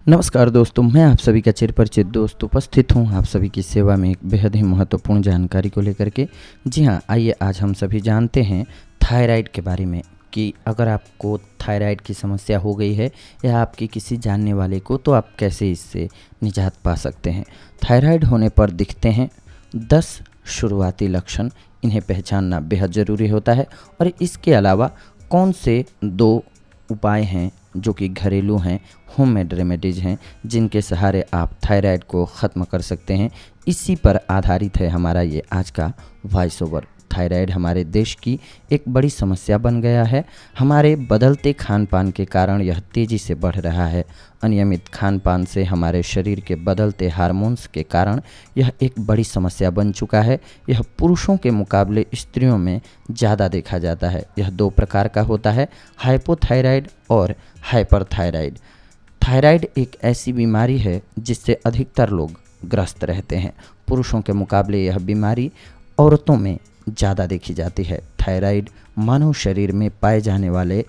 नमस्कार दोस्तों, मैं आप सभी का चिरपरिचित दोस्त उपस्थित हूँ आप सभी की सेवा में एक बेहद ही महत्वपूर्ण जानकारी को लेकर के। जी हाँ, आइए आज हम सभी जानते हैं थायराइड के बारे में कि अगर आपको थायराइड की समस्या हो गई है या आपकी किसी जानने वाले को, तो आप कैसे इससे निजात पा सकते हैं। थायराइड होने पर दिखते हैं 10 शुरुआती लक्षण, इन्हें पहचानना बेहद ज़रूरी होता है। और इसके अलावा कौन से 2 उपाय हैं जो कि घरेलू हैं, होममेड रेमेडीज़ हैं, जिनके सहारे आप थायराइड को ख़त्म कर सकते हैं। इसी पर आधारित है हमारा ये आज का वॉइस ओवर। थायराइड हमारे देश की एक बड़ी समस्या बन गया है। हमारे बदलते खान पान के कारण यह तेज़ी से बढ़ रहा है। अनियमित खान पान से हमारे शरीर के बदलते हार्मोन्स के कारण यह एक बड़ी समस्या बन चुका है। यह पुरुषों के मुकाबले स्त्रियों में ज़्यादा देखा जाता है। यह 2 प्रकार का होता है, हाइपोथायराइड और हाइपरथायराइड। थायराइड एक ऐसी बीमारी है जिससे अधिकतर लोग ग्रस्त रहते हैं। पुरुषों के मुकाबले यह बीमारी औरतों में ज़्यादा देखी जाती है। थायराइड मानव शरीर में पाए जाने वाले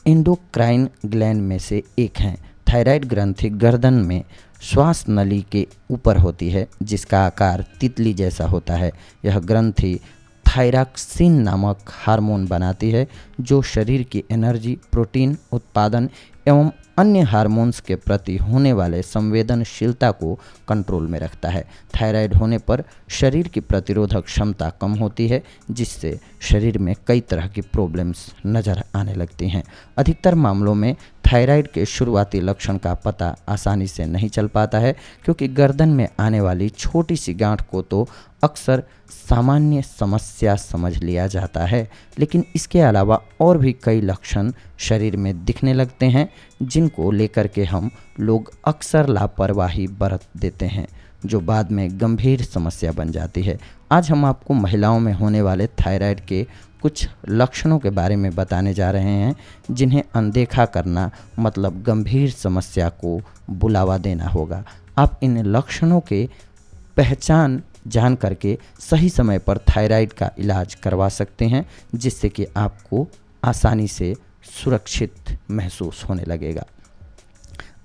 एंडोक्राइन ग्लैंड में से एक है। थायराइड ग्रंथि गर्दन में श्वास नली के ऊपर होती है, जिसका आकार तितली जैसा होता है। यह ग्रंथि थायरॉक्सिन नामक हार्मोन बनाती है, जो शरीर की एनर्जी, प्रोटीन उत्पादन एवं अन्य हार्मोन्स के प्रति होने वाले संवेदनशीलता को कंट्रोल में रखता है। थायराइड होने पर शरीर की प्रतिरोधक क्षमता कम होती है, जिससे शरीर में कई तरह की प्रॉब्लम्स नज़र आने लगती हैं। अधिकतर मामलों में थायराइड के शुरुआती लक्षण का पता आसानी से नहीं चल पाता है, क्योंकि गर्दन में आने वाली छोटी सी गांठ को तो अक्सर सामान्य समस्या समझ लिया जाता है, लेकिन इसके अलावा और भी कई लक्षण शरीर में दिखने लगते हैं, जिनको लेकर के हम लोग अक्सर लापरवाही बरत देते हैं, जो बाद में गंभीर समस्या बन जाती है। आज हम आपको महिलाओं में होने वाले थायराइड के कुछ लक्षणों के बारे में बताने जा रहे हैं, जिन्हें अनदेखा करना मतलब गंभीर समस्या को बुलावा देना होगा। आप इन लक्षणों के पहचान जान करके सही समय पर थायराइड का इलाज करवा सकते हैं, जिससे कि आपको आसानी से सुरक्षित महसूस होने लगेगा।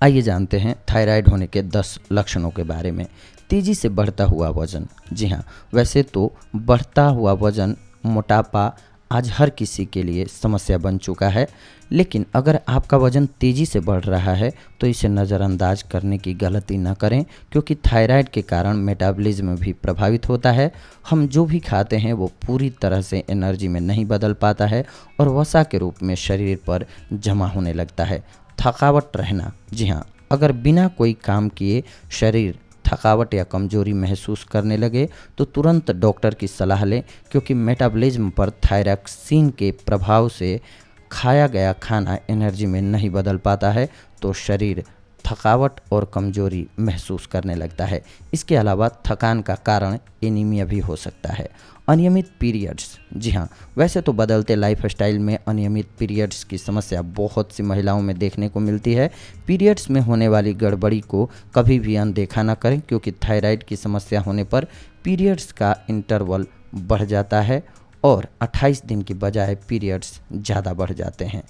आइए जानते हैं थायराइड होने के 10 लक्षणों के बारे में। तेज़ी से बढ़ता हुआ वज़न। जी हाँ, वैसे तो बढ़ता हुआ वज़न, मोटापा आज हर किसी के लिए समस्या बन चुका है, लेकिन अगर आपका वज़न तेज़ी से बढ़ रहा है तो इसे नज़रअंदाज करने की गलती न करें, क्योंकि थायराइड के कारण मेटाबॉलिज्म भी प्रभावित होता है। हम जो भी खाते हैं वो पूरी तरह से एनर्जी में नहीं बदल पाता है और वसा के रूप में शरीर पर जमा होने लगता है। थकावट रहना। जी हाँ, अगर बिना कोई काम किए शरीर थकावट या कमजोरी महसूस करने लगे तो तुरंत डॉक्टर की सलाह लें, क्योंकि मेटाबॉलिज्म पर थायरॉक्सिन के प्रभाव से खाया गया खाना एनर्जी में नहीं बदल पाता है, तो शरीर थकावट और कमजोरी महसूस करने लगता है। इसके अलावा थकान का कारण एनीमिया भी हो सकता है। अनियमित पीरियड्स। जी हाँ, वैसे तो बदलते लाइफस्टाइल में अनियमित पीरियड्स की समस्या बहुत सी महिलाओं में देखने को मिलती है। पीरियड्स में होने वाली गड़बड़ी को कभी भी अनदेखा ना करें, क्योंकि थायराइड की समस्या होने पर पीरियड्स का इंटरवल बढ़ जाता है और 28 दिन की बजाय पीरियड्स ज़्यादा बढ़ जाते हैं।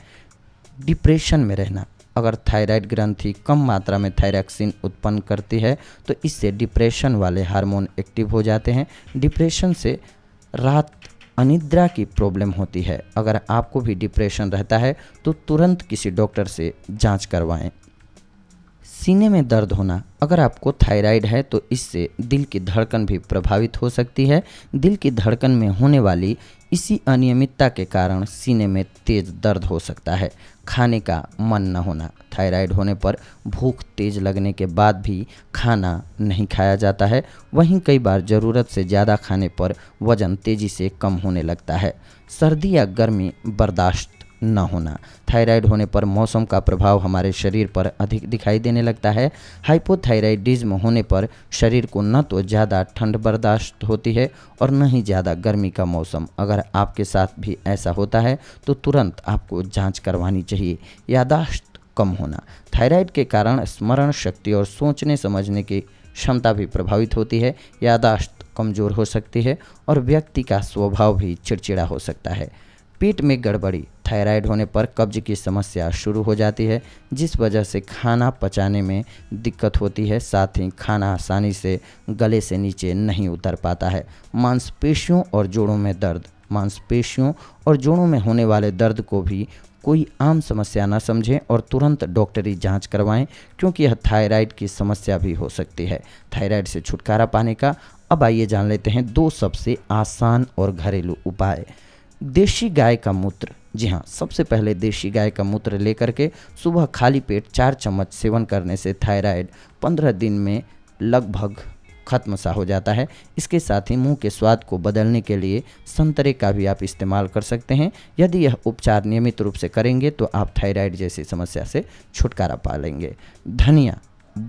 डिप्रेशन में रहना। अगर थायराइड ग्रंथि कम मात्रा में थायरॉक्सिन उत्पन्न करती है तो इससे डिप्रेशन वाले हार्मोन एक्टिव हो जाते हैं। डिप्रेशन से रात अनिद्रा की प्रॉब्लम होती है। अगर आपको भी डिप्रेशन रहता है तो तुरंत किसी डॉक्टर से जांच करवाएं। सीने में दर्द होना। अगर आपको थायराइड है तो इससे दिल की धड़कन भी प्रभावित हो सकती है। दिल की धड़कन में होने वाली इसी अनियमितता के कारण सीने में तेज दर्द हो सकता है। खाने का मन न होना। थायराइड होने पर भूख तेज लगने के बाद भी खाना नहीं खाया जाता है। वहीं कई बार ज़रूरत से ज़्यादा खाने पर वज़न तेज़ी से कम होने लगता है। सर्दी या गर्मी बर्दाश्त न होना। थायराइड होने पर मौसम का प्रभाव हमारे शरीर पर अधिक दिखाई देने लगता है। हाइपोथायराइडिज्म होने पर शरीर को न तो ज़्यादा ठंड बर्दाश्त होती है और न ही ज़्यादा गर्मी का मौसम। अगर आपके साथ भी ऐसा होता है तो तुरंत आपको जांच करवानी चाहिए। याददाश्त कम होना। थायराइड के कारण स्मरण शक्ति और सोचने समझने की क्षमता भी प्रभावित होती है। याददाश्त कमज़ोर हो सकती है और व्यक्ति का स्वभाव भी चिड़चिड़ा हो सकता है। पेट में गड़बड़ी। थायराइड होने पर कब्ज की समस्या शुरू हो जाती है, जिस वजह से खाना पचाने में दिक्कत होती है, साथ ही खाना आसानी से गले से नीचे नहीं उतर पाता है। मांसपेशियों और जोड़ों में दर्द। मांसपेशियों और जोड़ों में होने वाले दर्द को भी कोई आम समस्या न समझें और तुरंत डॉक्टरी जांच करवाएं, क्योंकि यह थायराइड की समस्या भी हो सकती है। थायराइड से छुटकारा पाने का अब आइए जान लेते हैं 2 सबसे आसान और घरेलू उपाय। देशी गाय का मूत्र। जी हाँ, सबसे पहले देशी गाय का मूत्र लेकर के सुबह खाली पेट 4 चम्मच सेवन करने से थायराइड 15 दिन में लगभग खत्म सा हो जाता है। इसके साथ ही मुंह के स्वाद को बदलने के लिए संतरे का भी आप इस्तेमाल कर सकते हैं। यदि यह उपचार नियमित रूप से करेंगे तो आप थायराइड जैसी समस्या से छुटकारा पा लेंगे। धनिया,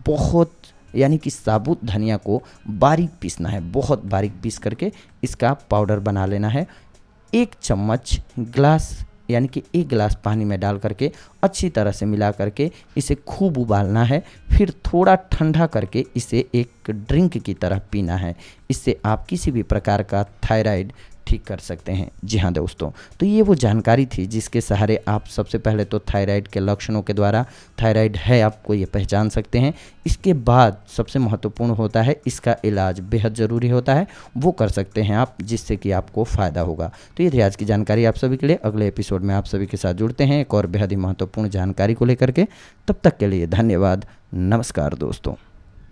बहुत यानी कि साबुत धनिया को बारीक पीसना है, बहुत बारीक पीस करके इसका पाउडर बना लेना है। 1 चम्मच ग्लास यानी कि 1 गिलास पानी में डाल करके अच्छी तरह से मिला करके इसे खूब उबालना है, फिर थोड़ा ठंडा करके इसे एक ड्रिंक की तरह पीना है। इससे आप किसी भी प्रकार का थायराइड ठीक कर सकते हैं। जी हाँ दोस्तों, तो ये वो जानकारी थी जिसके सहारे आप सबसे पहले तो थायराइड के लक्षणों के द्वारा थायराइड है आपको ये पहचान सकते हैं। इसके बाद सबसे महत्वपूर्ण होता है इसका इलाज बेहद ज़रूरी होता है, वो कर सकते हैं आप, जिससे कि आपको फ़ायदा होगा। तो ये थी आज की जानकारी आप सभी के लिए। अगले एपिसोड में आप सभी के साथ जुड़ते हैं एक और बेहद ही महत्वपूर्ण जानकारी को लेकर के। तब तक के लिए धन्यवाद। नमस्कार दोस्तों।